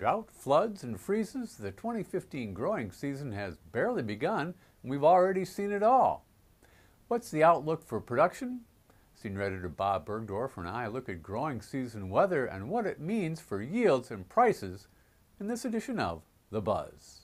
Drought, floods, and freezes, the 2015 growing season has barely begun, and we've already seen it all. What's the outlook for production? Senior Editor Bob Bergdorf and I look at growing season weather and what it means for yields and prices in this edition of The Buzz.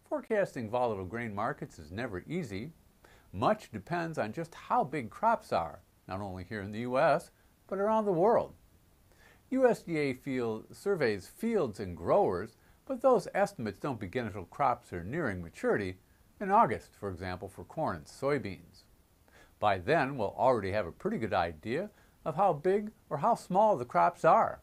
Forecasting volatile grain markets is never easy. Much depends on just how big crops are, not only here in the U.S., but around the world. USDA surveys fields and growers, but those estimates don't begin until crops are nearing maturity, in August, for example, for corn and soybeans. By then, we'll already have a pretty good idea of how big or how small the crops are.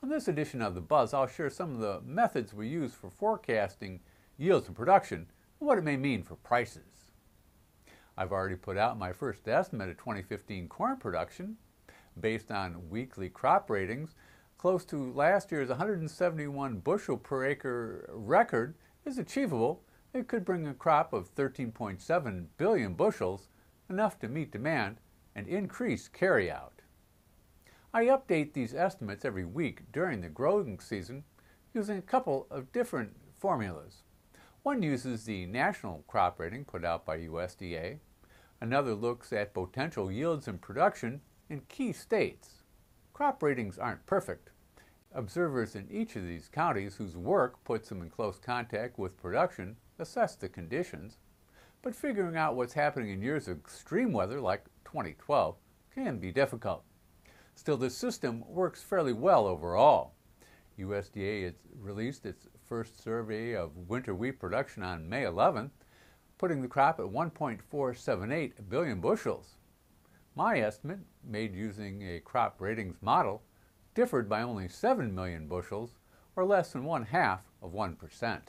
On this edition of The Buzz, I'll share some of the methods we use for forecasting yields and production, and what it may mean for prices. I've already put out my first estimate of 2015 corn production. Based on weekly crop ratings, close to last year's 171 bushel per acre record is achievable. It could bring a crop of 13.7 billion bushels, enough to meet demand and increase carryout. I update these estimates every week during the growing season using a couple of different formulas. One uses the national crop rating put out by USDA. Another looks at potential yields and production in key states. Crop ratings aren't perfect. Observers in each of these counties whose work puts them in close contact with production assess the conditions, but figuring out what's happening in years of extreme weather like 2012 can be difficult. Still, this system works fairly well overall. USDA has released its first survey of winter wheat production on May 11th, putting the crop at 1.478 billion bushels. My estimate, made using a crop ratings model, differed by only 7 million bushels, or less than 0.5%.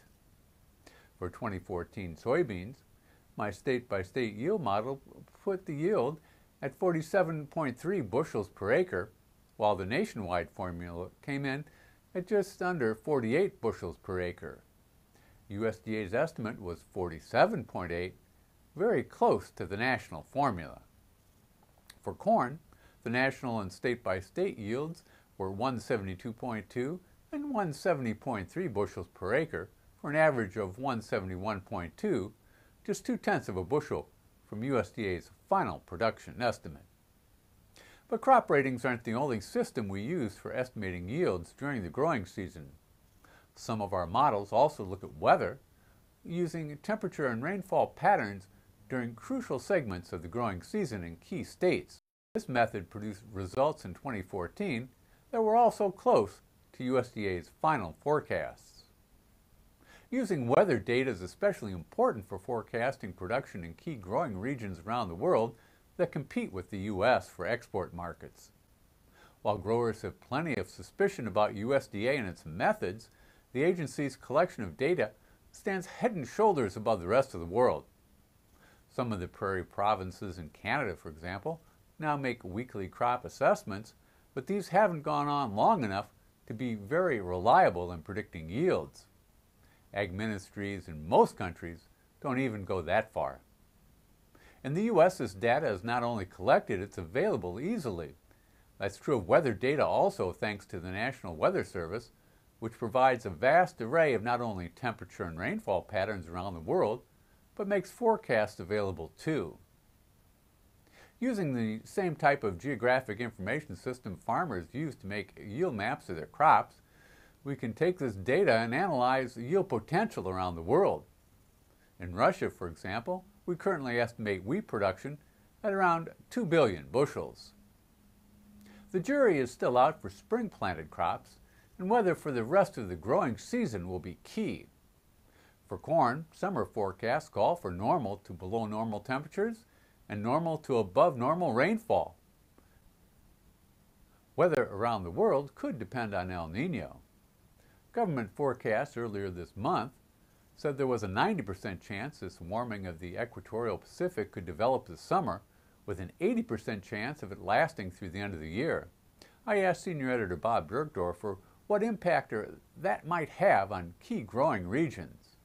For 2014 soybeans, my state-by-state yield model put the yield at 47.3 bushels per acre, while the nationwide formula came in at just under 48 bushels per acre. USDA's estimate was 47.8, very close to the national formula. For corn, the national and state-by-state yields were 172.2 and 170.3 bushels per acre, for an average of 171.2, just 0.2 of a bushel from USDA's final production estimate. But crop ratings aren't the only system we use for estimating yields during the growing season. Some of our models also look at weather, using temperature and rainfall patterns during crucial segments of the growing season in key states. This method produced results in 2014 that were also close to USDA's final forecasts. Using weather data is especially important for forecasting production in key growing regions around the world that compete with the U.S. for export markets. While growers have plenty of suspicion about USDA and its methods, the agency's collection of data stands head and shoulders above the rest of the world. Some of the prairie provinces in Canada, for example, now make weekly crop assessments, but these haven't gone on long enough to be very reliable in predicting yields. Ag ministries in most countries don't even go that far. In the U.S., this data is not only collected, it's available easily. That's true of weather data also thanks to the National Weather Service, which provides a vast array of not only temperature and rainfall patterns around the world, but makes forecasts available too. Using the same type of geographic information system farmers use to make yield maps of their crops, we can take this data and analyze yield potential around the world. In Russia, for example, we currently estimate wheat production at around 2 billion bushels. The jury is still out for spring planted crops, and weather for the rest of the growing season will be key. For corn, summer forecasts call for normal to below normal temperatures and normal to above normal rainfall. Weather around the world could depend on El Nino. Government forecasts earlier this month said there was a 90% chance this warming of the equatorial Pacific could develop this summer, with an 80% chance of it lasting through the end of the year. I asked Senior Editor Bob Bergdorf for what impact that might have on key growing regions.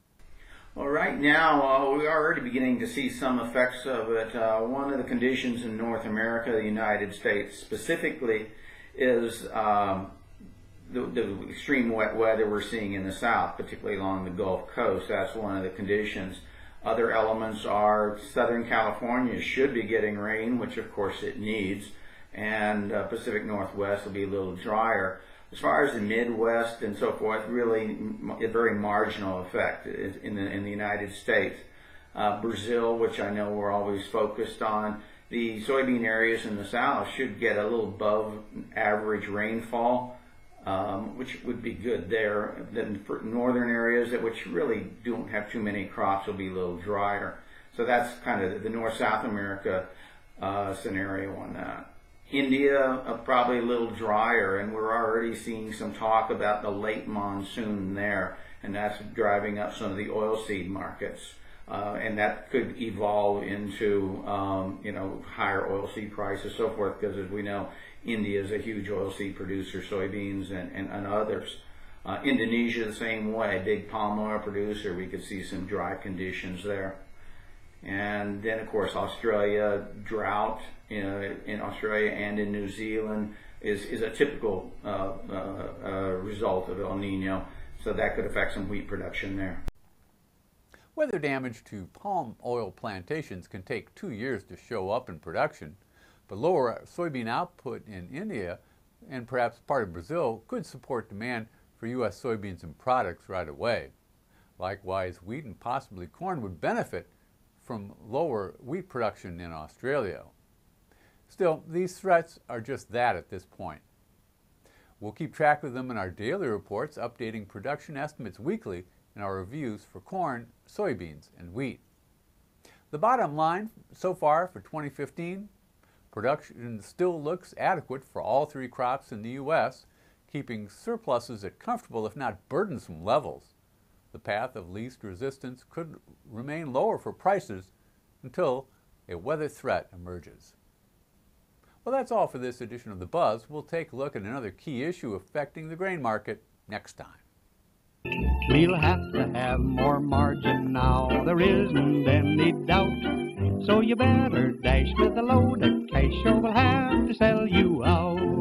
Well, right now, we are already beginning to see some effects of it. One of the conditions in North America, the United States specifically, is the extreme wet weather we're seeing in the south, particularly along the Gulf Coast. That's one of the conditions. Other elements are Southern California should be getting rain, which of course it needs, and Pacific Northwest will be a little drier. As far as the Midwest and so forth, really a very marginal effect in the United States. Brazil, which I know we're always focused on, the soybean areas in the south should get a little above average rainfall, which would be good there. Then for northern areas, which really don't have too many crops, will be a little drier. So that's kind of the North-South America scenario on that. India, probably a little drier, and we're already seeing some talk about the late monsoon there, and that's driving up some of the oilseed markets. And that could evolve into, higher oilseed prices, so forth, because as we know, India is a huge oilseed producer, soybeans and others. Indonesia the same way, big palm oil producer. We could see some dry conditions there. And then, of course, Australia, drought in Australia and in New Zealand is a typical result of El Nino, so that could affect some wheat production there. Weather damage to palm oil plantations can take 2 years to show up in production, but lower soybean output in India and perhaps part of Brazil could support demand for U.S. soybeans and products right away. Likewise, wheat and possibly corn would benefit from lower wheat production in Australia. Still, these threats are just that at this point. We'll keep track of them in our daily reports, updating production estimates weekly in our reviews for corn, soybeans, and wheat. The bottom line so far for 2015, production still looks adequate for all three crops in the U.S., keeping surpluses at comfortable if not burdensome levels. The path of least resistance could remain lower for prices until a weather threat emerges. Well, that's all for this edition of The Buzz. We'll take a look at another key issue affecting the grain market next time. We'll have to have more margin now, there isn't any doubt. So you better dash with a load of cash or we'll have to sell you out.